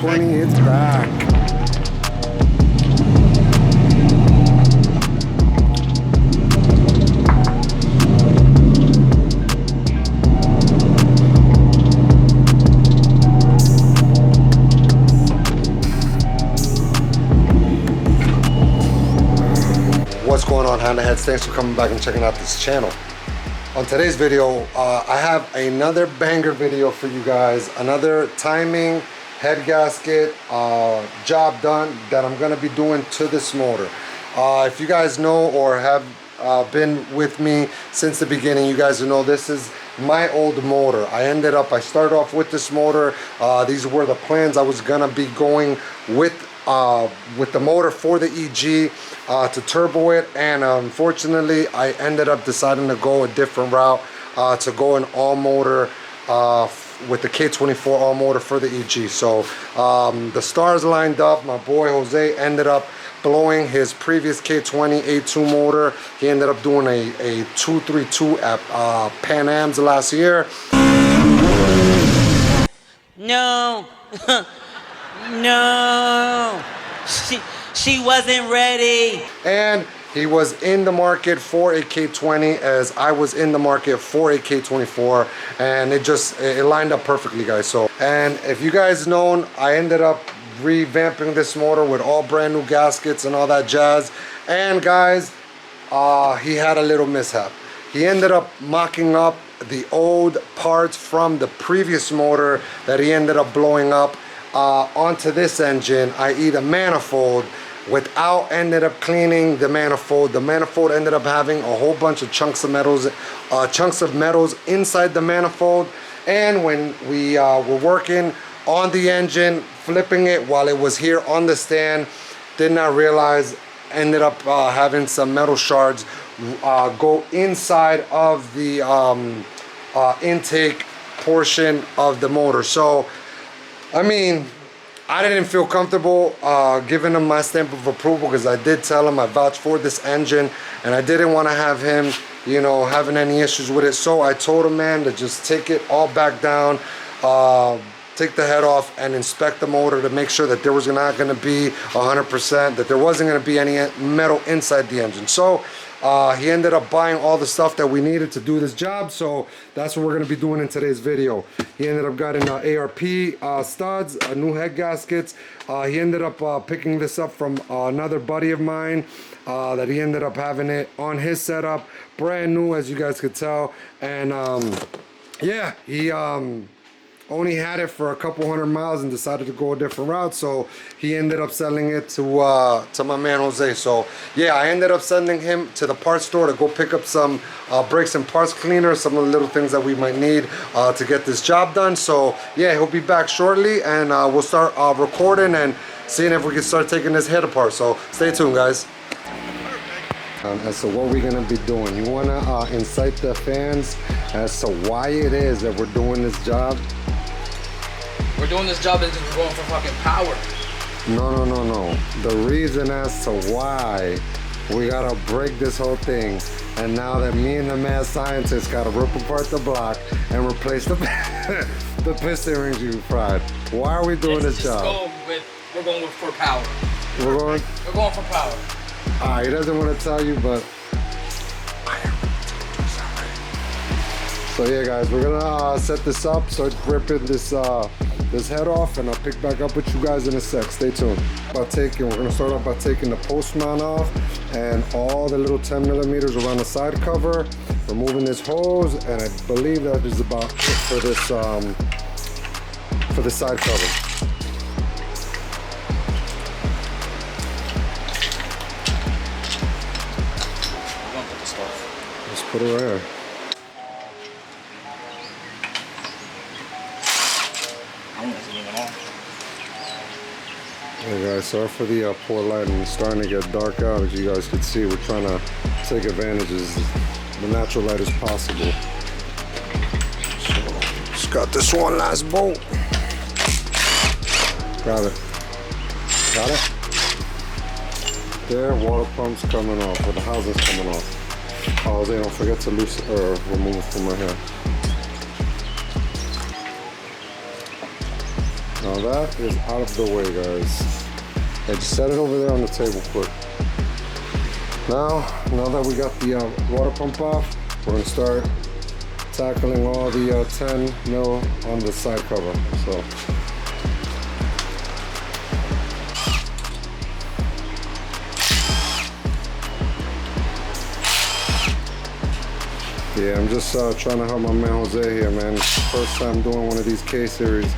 K20, it's back. What's going on, Honda heads? Thanks for coming back and checking out this channel. On today's video, I have another banger video for you guys. Another timing head gasket job done that I'm gonna be doing to this motor. If you guys know or have been with me since the beginning, you guys know this is my old motor. I started off with this motor. These were the plans. I was gonna be going with the motor for the EG to turbo it, and unfortunately I ended up deciding to go a different route, to go an all motor with the K24 all motor for the EG. So the stars lined up. My boy Jose ended up blowing his previous K20A2 motor. He ended up doing a 232 at Pan Am's last year. No. No, she wasn't ready. And he was in the market for a K20 as I was in the market for a K24, and it lined up perfectly, guys. So, and if you guys known, I ended up revamping this motor with all brand new gaskets and all that jazz. And guys, he had a little mishap. He ended up mocking up the old parts from the previous motor that he ended up blowing up onto this engine, i.e. the manifold, without ended up cleaning the manifold. The manifold ended up having a whole bunch of chunks of metals inside the manifold. And when we were working on the engine, flipping it while it was here on the stand, did not realize, ended up having some metal shards go inside of the intake portion of the motor. So I mean, I didn't feel comfortable giving him my stamp of approval, because I did tell him I vouched for this engine and I didn't want to have him, you know, having any issues with it. So I told him, man, to just take it all back down, take the head off and inspect the motor to make sure that there was not going to be 100%, that there wasn't going to be any metal inside the engine. So he ended up buying all the stuff that we needed to do this job, so that's what we're going to be doing in today's video. He ended up getting ARP studs, new head gaskets. He ended up picking this up from another buddy of mine that he ended up having it on his setup, brand new, as you guys could tell. And yeah, he only had it for a couple 100 miles and decided to go a different route, so he ended up selling it to my man Jose. So yeah, I ended up sending him to the parts store to go pick up some brakes and parts cleaner, some of the little things that we might need to get this job done. So yeah, he'll be back shortly, and we'll start recording and seeing if we can start taking this head apart. So stay tuned, guys. As to what we're going to be doing, you want to incite the fans as to why it is that we're doing this job. We're doing this job because we're going for fucking power. No. The reason as to why we gotta break this whole thing, and now that me and the mad scientist gotta rip apart the block and replace the the piston rings you fried. Why are we doing this job? We're going for power. We're going for power. Alright, he doesn't want to tell you, but so yeah, guys, we're gonna set this up, start ripping this head off, and I'll pick back up with you guys in a sec. Stay tuned. We're gonna start off by taking the post mount off and all the little 10 millimeters around the side cover, removing this hose, and I believe that is about it for the side cover. Just put it right here. Hey guys, sorry for the poor lighting. It's starting to get dark out. As you guys can see, we're trying to take advantage of the natural light as possible. So, just got this one last bolt. Got it. Got it? There, water pump's coming off, or the housing's coming off. Oh, they don't forget to loosen or remove it from right here. Now that is out of the way, guys. I just set it over there on the table quick. Now that we got the water pump off, we're gonna start tackling all the 10 mil on the side cover. So. Yeah, I'm just trying to help my man Jose here, man. First time doing one of these K-Series.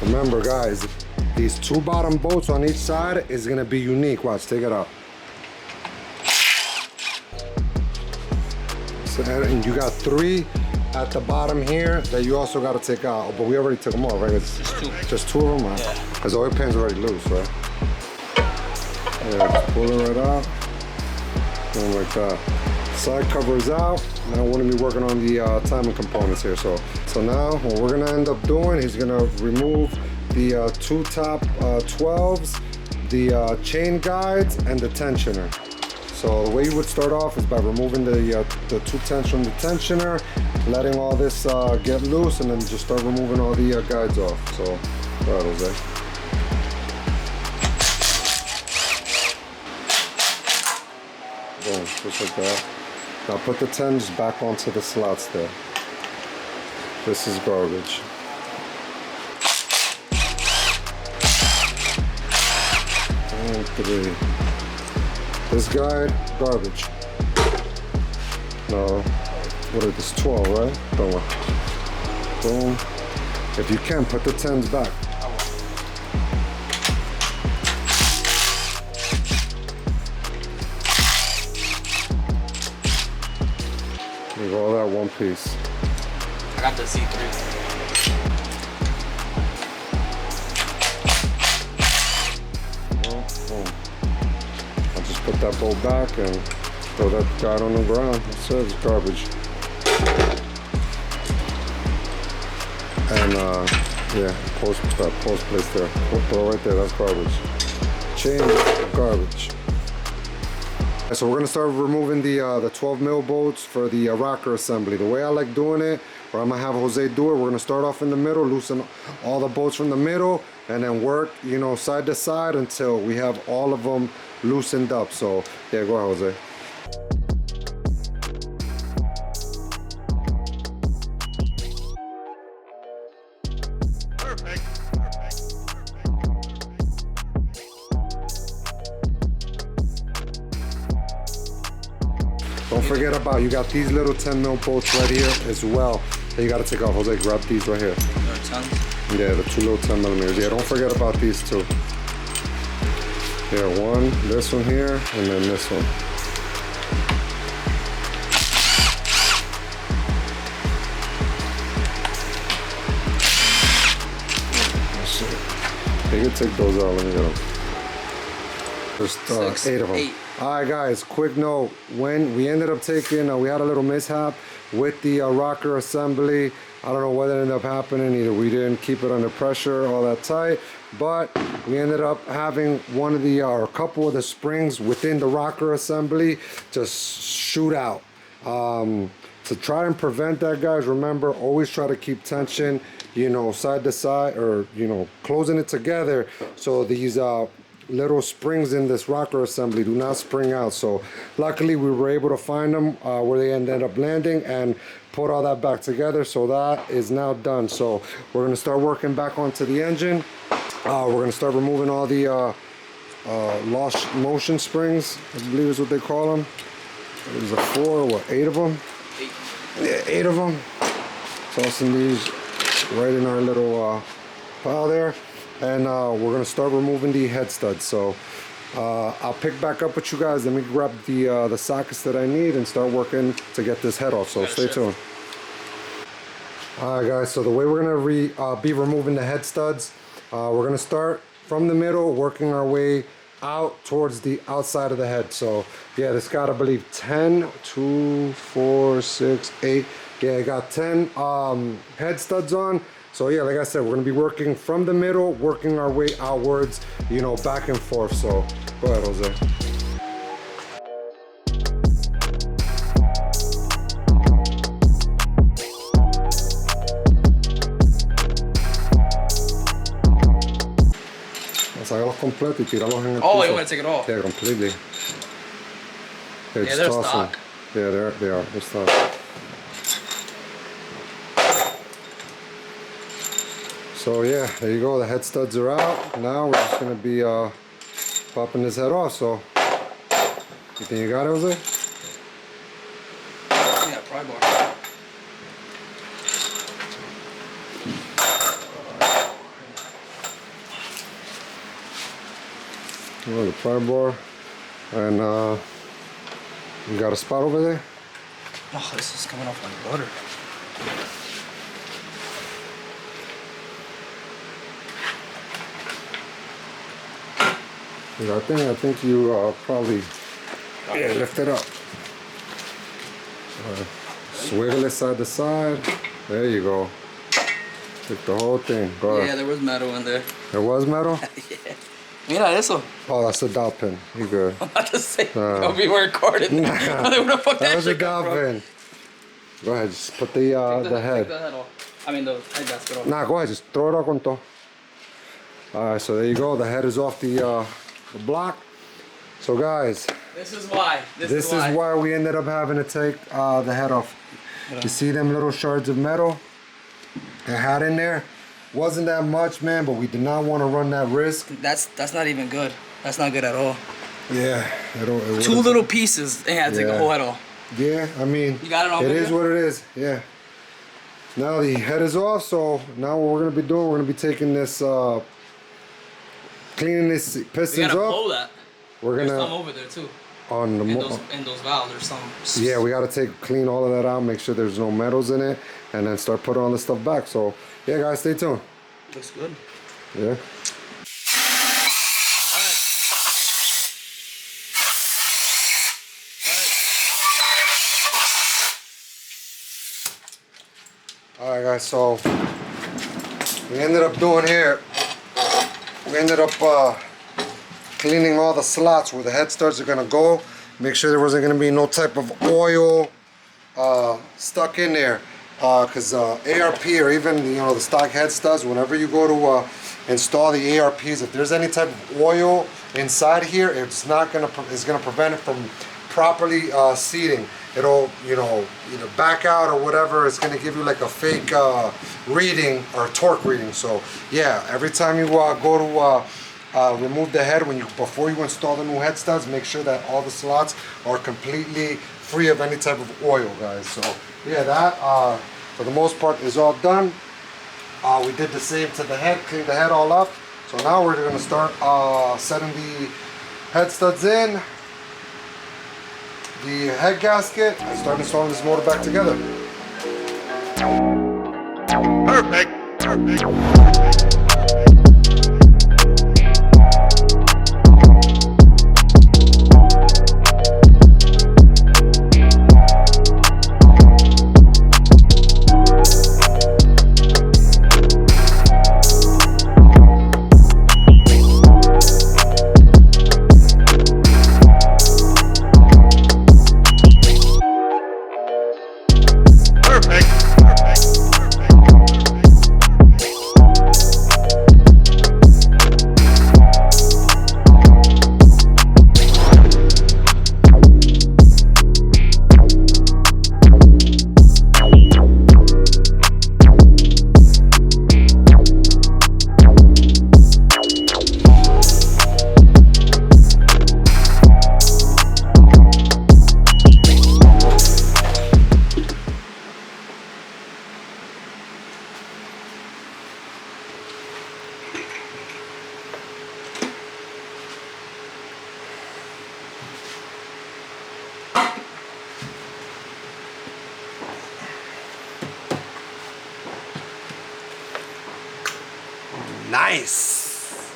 Remember, guys, these 2 bottom bolts on each side is gonna be unique. Watch, take it out. So, and you got 3 at the bottom here that you also got to take out. But we already took them off, right? It's just 2 of them, right? Yeah. Because the oil pan's already loose, right? Yeah, just pull it right out. And like that. Side cover is out. Now we're gonna be working on the timing components here. So now what we're gonna end up doing, he's gonna remove the 2 top 12s, the chain guides, and the tensioner. So the way you would start off is by removing the 2 tensions from the tensioner, letting all this get loose, and then just start removing all the guides off. So go ahead, Jose. Boom, just like that. Now put the 10s back onto the slots there. This is garbage. And 3. This guide, garbage. No, what is this, 12, right? Don't worry. Boom. If you can, put the 10s back. Leave all that one piece. I got the Z3. Boom. I'll just put that bolt back and throw that guide on the ground. That's it, it's garbage. And yeah, post place there. Throw right there, that's garbage. Chain, garbage. So we're gonna start removing the 12 mil bolts for the rocker assembly. The way I like doing it, or I'm gonna have Jose do it, we're gonna start off in the middle, loosen all the bolts from the middle, and then work, you know, side to side until we have all of them loosened up. So yeah, go ahead, Jose. Don't forget about, you got these little 10 mil bolts right here as well that you gotta take off. Jose, grab these right here. Yeah, the 2 little 10 millimeters. Yeah, don't forget about these 2. Here, one, this one here, and then this one. That's it. You can take those out, let me get them. There's 8 of them. 8. All right, guys, quick note. When we ended up taking, we had a little mishap with the rocker assembly. I don't know what ended up happening. Either we didn't keep it under pressure all that tight, but we ended up having one of the, or a couple of the springs within the rocker assembly just shoot out. To try and prevent that, guys, remember, always try to keep tension, you know, side to side, or, you know, closing it together so these little springs in this rocker assembly do not spring out. So luckily we were able to find them where they ended up landing and put all that back together. So that is now done. So we're going to start working back onto the engine. We're going to start removing all the lost motion springs, I believe is what they call them. There's a 4, what, 8 of them? 8. Yeah, 8 of them. Tossing these right in our little pile there. And we're gonna start removing the head studs. So I'll pick back up with you guys. Let me grab the sockets that I need and start working to get this head off. So stay tuned. All right, guys. So the way we're gonna be removing the head studs, we're gonna start from the middle, working our way out towards the outside of the head. So yeah, this got, I believe, 10, 2, 4, 6, 8. Yeah, I got 10 head studs on. So yeah, like I said, we're gonna be working from the middle, working our way outwards, you know, back and forth. So go ahead, Jose. sácalos completos y tíralos en el Oh, piso. you want to take it off? Yeah, completely. Yeah, Just they're toss 'em. stock. Yeah, they are. They're stock. So yeah, there you go. The head studs are out. Now we're just gonna be popping this head off. So, you think you got it, Jose? Yeah, pry bar. Oh, the pry bar, and you got a spot over there. Oh, this is coming off like butter. Yeah, I think you probably lift it up. Swiggle it side to side. There you go. Take the whole thing. Go Yeah, ahead. there was metal in there. There was metal? Yeah. Mira eso. Oh, that's a dowel pin. You good. I'm about to say, I'll be recorded. Where the fuck That that was a shit come dowel from? pin. Go ahead, just put the Take head. Take the head off. I mean, the head gasket off. Nah, go ahead, just throw it out con todo. Alright, so there you go. The head is off the block. So guys, This is why. this is why we ended up having to take the head off. Yeah. You see them little shards of metal it had in there? Wasn't that much, man, but we did not want to run that risk. That's not even good. That's not good at all. Yeah, it Two little pieces, they had to take the Yeah. whole head off. Yeah, I mean, You got it on it video? is what it is. Yeah. Now the head is off, so now what we're gonna be doing, we're gonna be taking this, cleaning this We pistons gotta up. blow that. We're There's some gonna over there too. on the In those valves, there's some. yeah, we gotta clean all of that out, make sure there's no metals in it, and then start putting all the stuff back. So yeah, guys, stay tuned. Looks good. Yeah. All right, guys. So we ended up doing here. We ended up cleaning all the slots where the head studs are gonna go. Make sure there wasn't gonna be no type of oil stuck in there. Because ARP or even the stock head studs, whenever you go to install the ARPs, if there's any type of oil inside here, it's gonna prevent it from properly seating. It'll either back out or whatever. It's gonna give you like a fake reading or torque reading. So yeah, every time you go to remove the head, before you install the new head studs, make sure that all the slots are completely free of any type of oil, guys. So yeah, that for the most part is all done. We did the same to the head, cleaned the head all up. So now we're gonna start setting the head studs in, the head gasket, and start installing this motor back together. Perfect. Nice.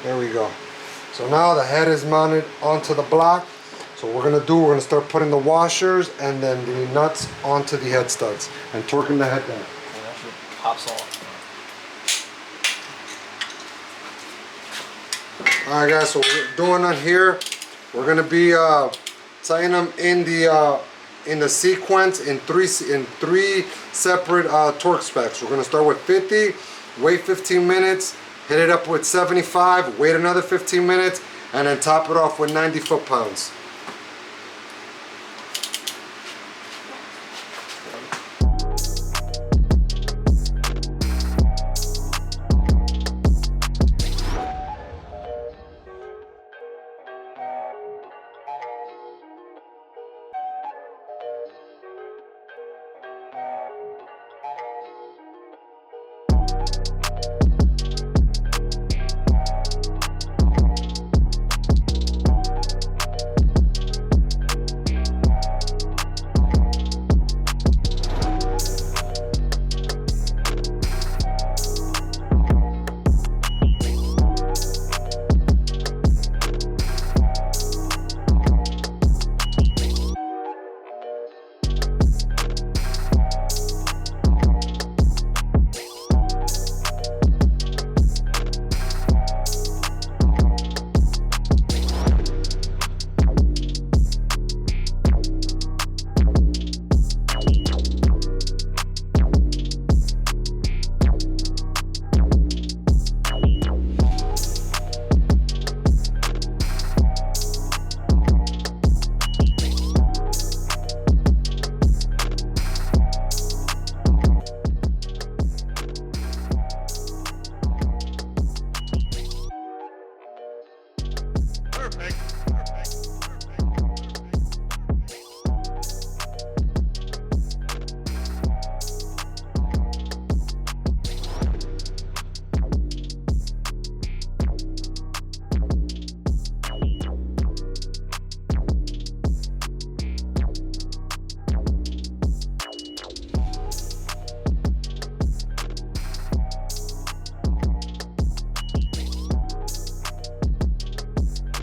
There we go. So now the head is mounted onto the block. So what we're gonna start putting the washers and then the nuts onto the head studs and torquing the head down. That shit pops off. All right, guys. So what we're doing on here, we're gonna be tying them in the sequence in three separate torque specs. We're gonna start with 50, wait 15 minutes, hit it up with 75, wait another 15 minutes, and then top it off with 90 foot-pounds.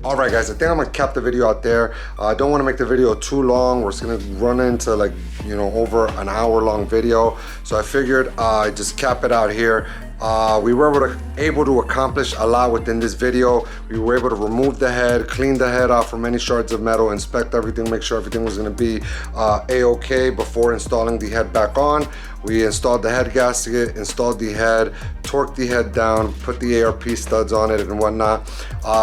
Alright guys, I think I'm gonna cap the video out there. I don't want to make the video too long. We're just gonna run into like, you know, over an hour-long video. So I figured I'd just cap it out here. We were able to accomplish a lot within this video. We were able to remove the head, clean the head off from any shards of metal, inspect everything, make sure everything was going to be a-okay before installing the head back on. We installed the head gasket, installed the head, torqued the head down, put the ARP studs on it and whatnot.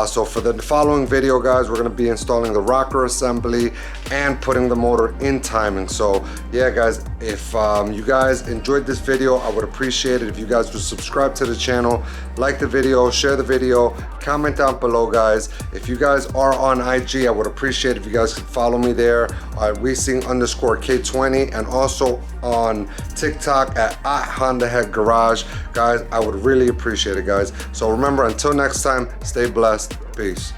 So for the following video, guys, we're going to be installing the rocker assembly and putting the motor in timing. So yeah, guys, if you guys enjoyed this video, I would appreciate it if you guys would subscribe to the channel, like the video, share the video, comment down below, guys. If you guys are on IG, I would appreciate if you guys could follow me there at K20, and also on TikTok at Honda Head Garage. Guys, I would really appreciate it, guys. So remember, until next time, stay blessed. Peace.